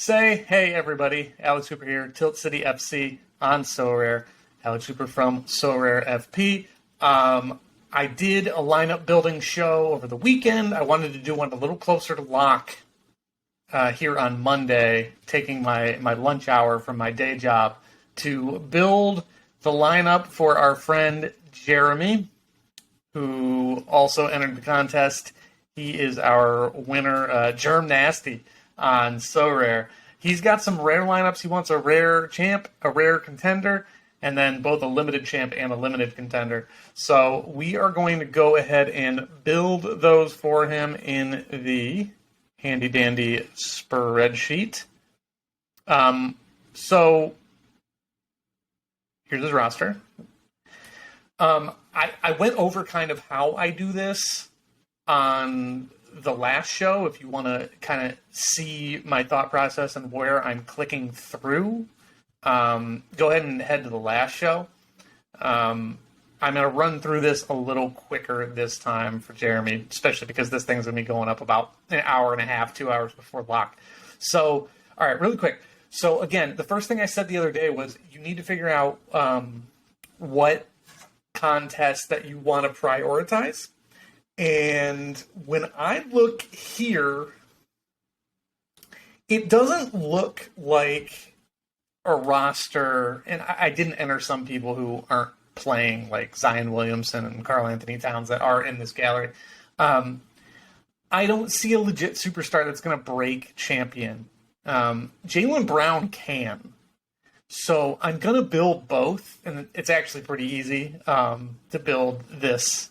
say, hey everybody, Alex Hooper here, Tilt City FC on Sorare. Alex Hooper from Sorare FP. I did a lineup building show over the weekend. I wanted to do one a little closer to lock here on Monday, taking my lunch hour from my day job to build the lineup for our friend Jeremy, who also entered the contest. He is our winner, Germ Nasty on Sorare. He's got some rare lineups. He wants a rare champ, a rare contender, and then both a limited champ and a limited contender. So we are going to go ahead and build those for him in the handy-dandy spreadsheet. So here's his roster. I went over kind of how I do this on the last show. If you want to kind of see my thought process and where I'm clicking through, go ahead and head to the last show. I'm going to run through this a little quicker this time for Jeremy, especially because this thing's going to be going up about an hour and a half, 2 hours before lock. So, all right, really quick. So, again, the first thing I said the other day was you need to figure out what contests that you want to prioritize. And when I look here, it doesn't look like a roster, and I didn't enter some people who aren't playing, like Zion Williamson and Karl Anthony Towns, that are in this gallery. I don't see a legit superstar that's going to break champion. Jaylen Brown can. So I'm going to build both, and it's actually pretty easy to build this,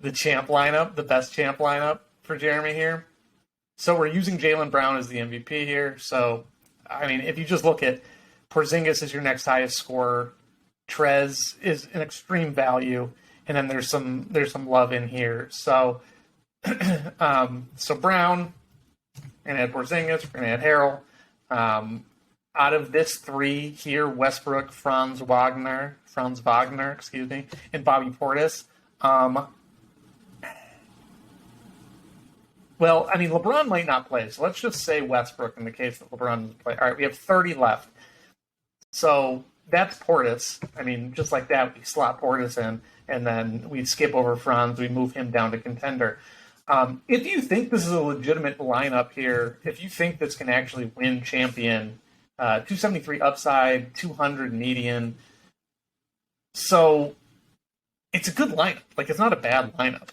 the champ lineup, the best champ lineup for Jeremy here. So we're using Jaylen Brown as the MVP here. So, I mean, if you just look at Porzingis is your next highest scorer, Trez is an extreme value, and then there's some love in here. So, so Brown, we're gonna add Porzingis, we're gonna add Harrell. Out of this three here, Westbrook, Franz Wagner, and Bobby Portis. Well, I mean, LeBron might not play, so let's just say Westbrook in the case that LeBron doesn't play. All right, we have 30 left. So that's Portis. I mean, just like that, we slot Portis in, and then we skip over Franz. We move him down to contender. If you think this is a legitimate lineup here, if you think this can actually win champion, 273 upside, 200 median, so it's a good lineup. Like, it's not a bad lineup.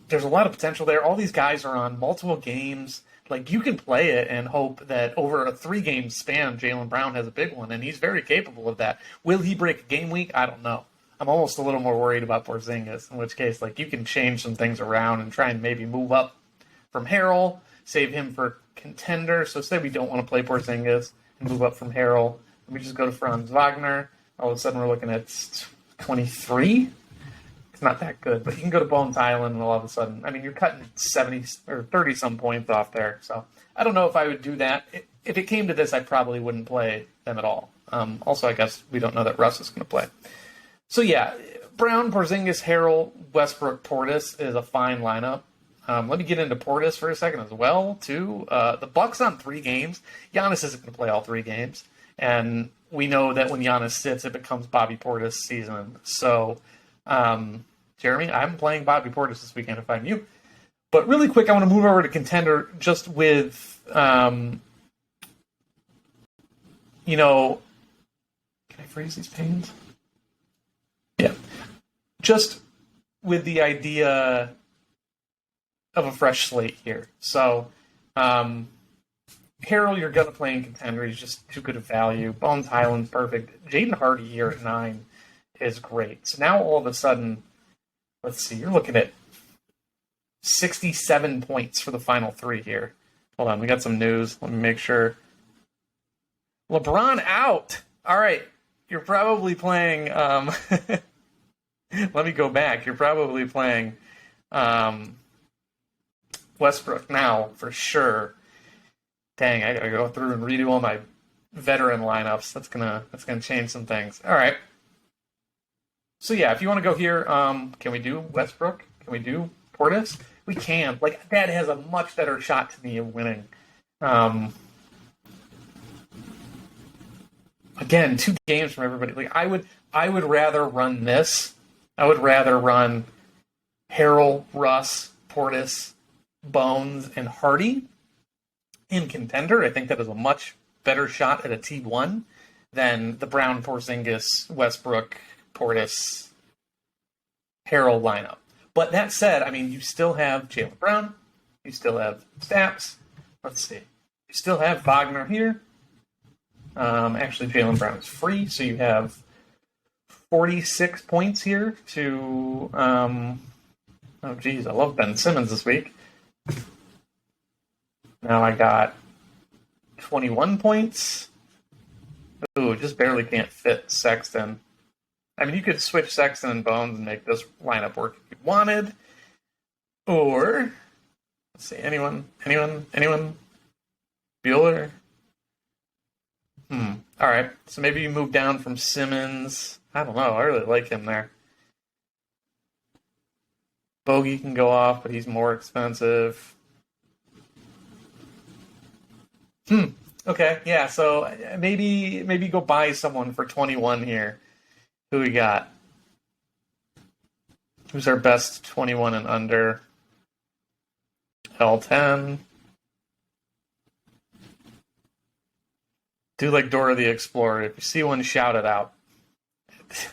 There's a lot of potential there. All these guys are on multiple games. Like, you can play it and hope that over a 3-game span, Jaylen Brown has a big one, and he's very capable of that. Will he break a game week? I don't know. I'm almost a little more worried about Porzingis, in which case, like, you can change some things around and try and maybe move up from Harrell, save him for contender. So say we don't want to play Porzingis and move up from Harrell, and we just go to Franz Wagner. All of a sudden, we're looking at 23. It's not that good, but you can go to Bones Island, and all of a sudden, I mean, you're cutting 70 or 30 some points off there. So I don't know if I would do that. If it came to this, I probably wouldn't play them at all. Also, I guess we don't know that Russ is going to play. So yeah, Brown, Porzingis, Harrell, Westbrook, Portis is a fine lineup. Let me get into Portis for a second as well, too. The Bucks on 3 games. Giannis isn't going to play all 3 games, and we know that when Giannis sits, it becomes Bobby Portis season. So, Jeremy, I'm playing Bobby Portis this weekend if I'm you. But really quick, I want to move over to contender just with, can I freeze these panes? Yeah. Just with the idea of a fresh slate here. So, Harrell, you're going to play in contender. He's just too good of value. Bones Highland's perfect. Jaden Hardy here at 9 is great. So now all of a sudden, let's see, you're looking at 67 points for the final 3 here. Hold on, we got some news. Let me make sure. LeBron out. All right, you're probably playing. Let me go back. You're probably playing Westbrook now for sure. Dang, I gotta go through and redo all my veteran lineups. That's gonna change some things. All right. So yeah, if you want to go here, can we do Westbrook? Can we do Portis? We can. Like, that has a much better shot to me of winning. Again, 2 games from everybody. Like, I would rather run this. I would rather run Harrell, Russ, Portis, Bones, and Hardy in Contender. I think that is a much better shot at a T1 than the Brown, Porzingis, Westbrook, Portis, Harrell lineup. But that said, I mean, you still have Jaylen Brown. You still have Staps. Let's see. You still have Wagner here. Actually, Jaylen Brown is free, so you have 46 points here to... oh, geez, I love Ben Simmons this week. Now I got 21 points. Ooh, just barely can't fit Sexton. I mean, you could switch Sexton and Bones and make this lineup work if you wanted. Or, let's see, anyone? Bueller? All right, so maybe you move down from Simmons. I don't know, I really like him there. Bogey can go off, but he's more expensive. Okay, yeah, so maybe go buy someone for 21 here. Who we got? Who's our best 21 and under? L10. Do like Dora the Explorer. If you see one, shout it out.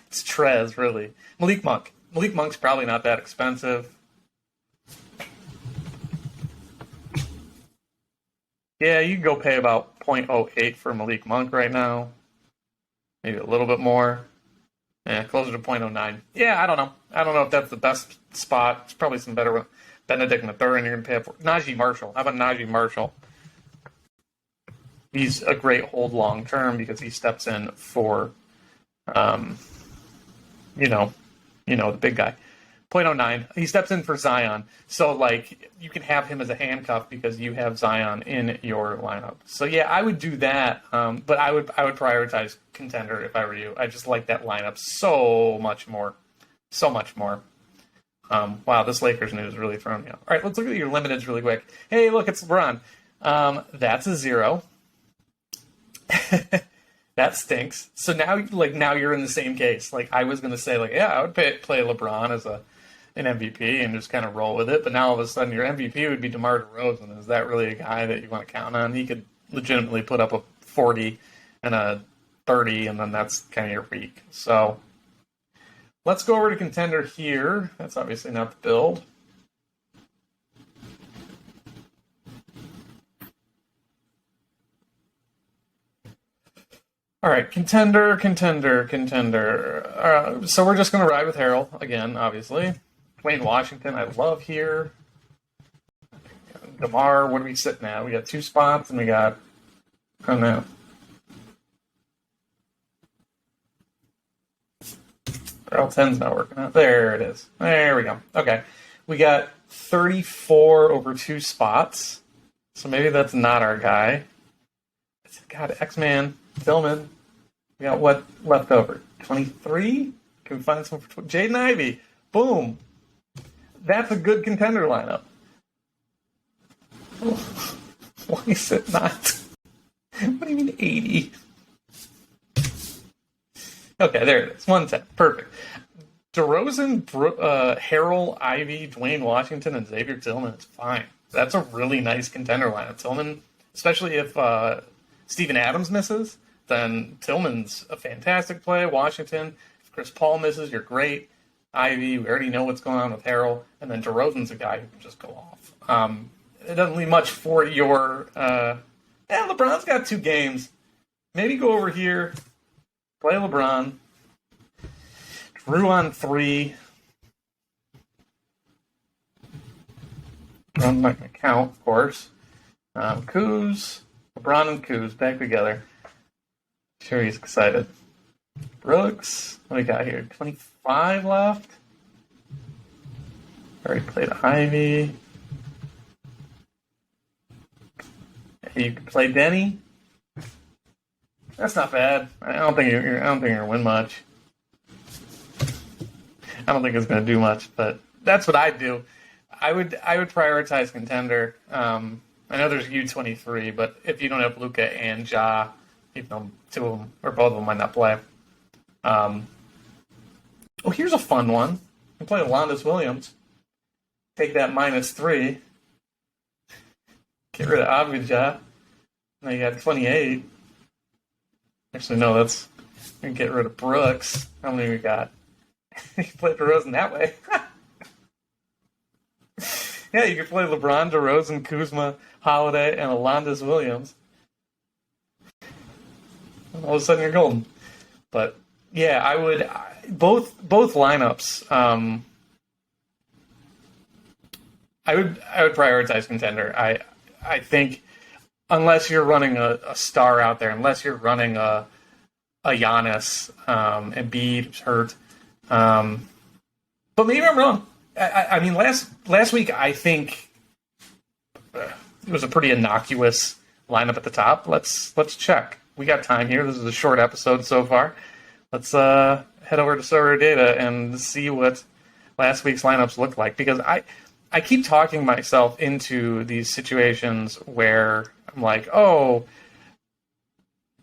It's Trez, really. Malik Monk. Malik Monk's probably not that expensive. Yeah, you can go pay about 0.08 for Malik Monk right now. Maybe a little bit more. Yeah, closer to 0.09. Yeah, I don't know. I don't know if that's the best spot. It's probably some better one. Benedict Mathurin you're going to pay for. Najee Marshall. How about Najee Marshall? He's a great hold long term because he steps in for, the big guy. 0.09. He steps in for Zion. So, like, you can have him as a handcuff because you have Zion in your lineup. So, yeah, I would do that. But I would prioritize Contender if I were you. I just like that lineup so much more. So much more. Wow, this Lakers news is really throwing me off. All right, let's look at your limiteds really quick. Hey, look, it's LeBron. That's a 0. That stinks. So now you're in the same case. Like, I was going to say, I would play LeBron as an MVP and just kind of roll with it. But now all of a sudden your MVP would be DeMar DeRozan. Is that really a guy that you want to count on? He could legitimately put up a 40 and a 30, and then that's kind of your week. So let's go over to Contender here. That's obviously not the build. All right, contender. So we're just going to ride with Harrell again, obviously. Dwayne Washington, I love here. DeMar, what are we sitting at? We got 2 spots, and we got... Oh, no. L10's not working out. There it is. There we go. Okay. We got 34 over 2 spots. So maybe that's not our guy. God, X-Man, Tillman. We got what left over? 23? Can we find someone for Jaden Ivey? Boom. That's a good Contender lineup. Why is it not? What do you mean 80? Okay, there it is. 110. Perfect. DeRozan, Harrell, Ivey, Dwayne Washington, and Xavier Tillman is fine. That's a really nice Contender lineup. Tillman, especially if Steven Adams misses, then Tillman's a fantastic play. Washington, if Chris Paul misses, you're great. Ivy, we already know what's going on with Harrell. And then DeRozan's a guy who can just go off. It doesn't leave much for your... LeBron's got 2 games. Maybe go over here, play LeBron. Drew on 3. I'm not going to count, of course. Kuz, LeBron and Kuz back together. Sure, he's excited. Brooks, what do we got here? 25 left. Already played Ivy. You can play Denny. That's not bad. I don't think you're gonna win much. I don't think it's gonna do much, but that's what I do. I would prioritize contender. I know there's U23, but if you don't have Luka and Ja, even though two of them or both of them might not play. Here's a fun one. You play Alondas Williams. Take that -3. Get rid of Abidja. Now you got 28. Actually, no, that's... We can get rid of Brooks. How many we got? You can play DeRozan that way. Yeah, you can play LeBron, DeRozan, Kuzma, Holiday, and Alondas Williams. All of a sudden you're golden. But, yeah, I would... Both lineups... I would prioritize contender. I think unless you're running a star out there, unless you're running a Giannis, Embiid hurt, but maybe I'm wrong. I mean, last week I think it was a pretty innocuous lineup at the top. Let's check. We got time here. This is a short episode so far. Let's head over to Sorare Data and see what last week's lineups looked like, because I keep talking myself into these situations where I'm like, oh,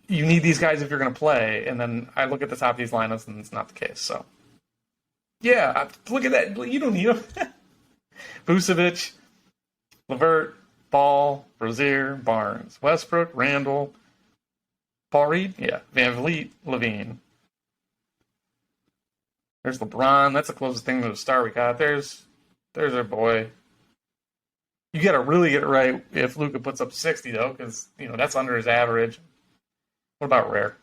you need these guys if you're going to play. And then I look at the top of these lineups and it's not the case. So, yeah, look at that. You don't need them. Vucevic, LeVert, Ball, Rozier, Barnes, Westbrook, Randall, Paul Reed, yeah, Van Vliet, Levine. There's LeBron. That's the closest thing to the star we got. There's our boy. You got to really get it right if Luka puts up 60, though, because, that's under his average. What about Rare?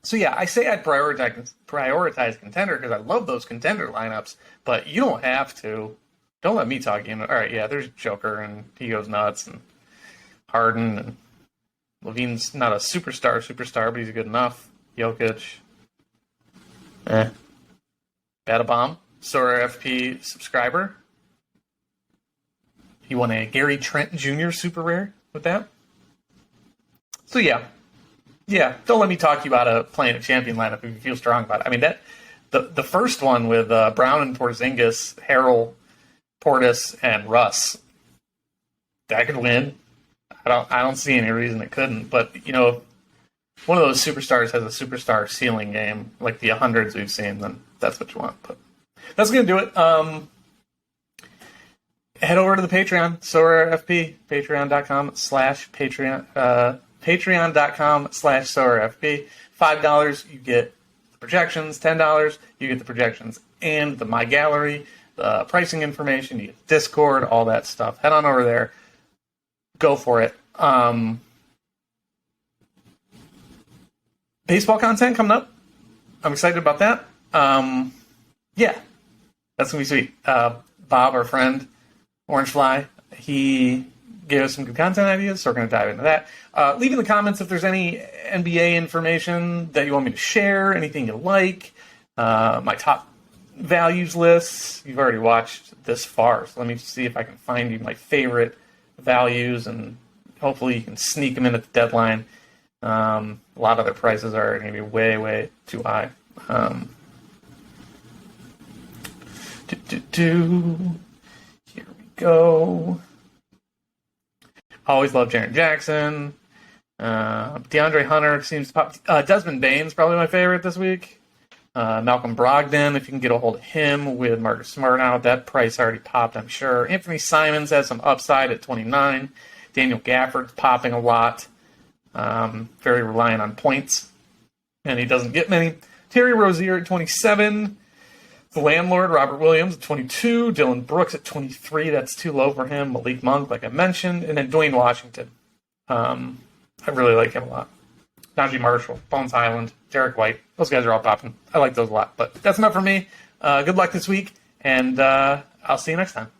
So, yeah, I say I'd prioritize contender because I love those contender lineups, but you don't have to. Don't let me talk. All right, yeah, there's Joker, and he goes nuts, and Harden, and Levine's not a superstar, but he's good enough. Jokic. Batabomb. Sorare FP subscriber. He won a Gary Trent Jr. super rare with that. So yeah, don't let me talk you out of playing a champion lineup if you feel strong about it. I mean, that the first one with Brown and Porzingis, Harrell, Portis, and Russ, that could win. I don't see any reason it couldn't. But if one of those superstars has a superstar ceiling game like the 100s we've seen, then that's what you want. But that's going to do it. Head over to the Patreon, Sorare FP, patreon.com/Patreon, patreon.com/Sorare FP. $5, you get the projections. $10, you get the projections and the My Gallery, the pricing information, you get Discord, all that stuff. Head on over there. Go for it. Baseball content coming up. I'm excited about that. Yeah, that's going to be sweet. Bob, our friend, Orange Fly, he gave us some good content ideas, so we're going to dive into that. Leave in the comments if there's any NBA information that you want me to share, anything you like, my top values lists. You've already watched this far, so let me see if I can find you my favorite values, and hopefully you can sneak them in at the deadline. A lot of their prices are going to be way, way too high. Here we go. Always love Jaren Jackson. DeAndre Hunter seems to pop. Desmond Bane's probably my favorite this week. Malcolm Brogdon, if you can get a hold of him with Marcus Smart out, that price already popped, I'm sure. Anthony Simons has some upside at 29. Daniel Gafford's popping a lot. Very reliant on points, and he doesn't get many. Terry Rozier at 27. The Landlord, Robert Williams at 22. Dylan Brooks at 23. That's too low for him. Malik Monk, like I mentioned. And then Dwayne Washington. I really like him a lot. Najee Marshall, Bones Highland, Derek White. Those guys are all popping. I like those a lot. But that's enough for me. Good luck this week, and I'll see you next time.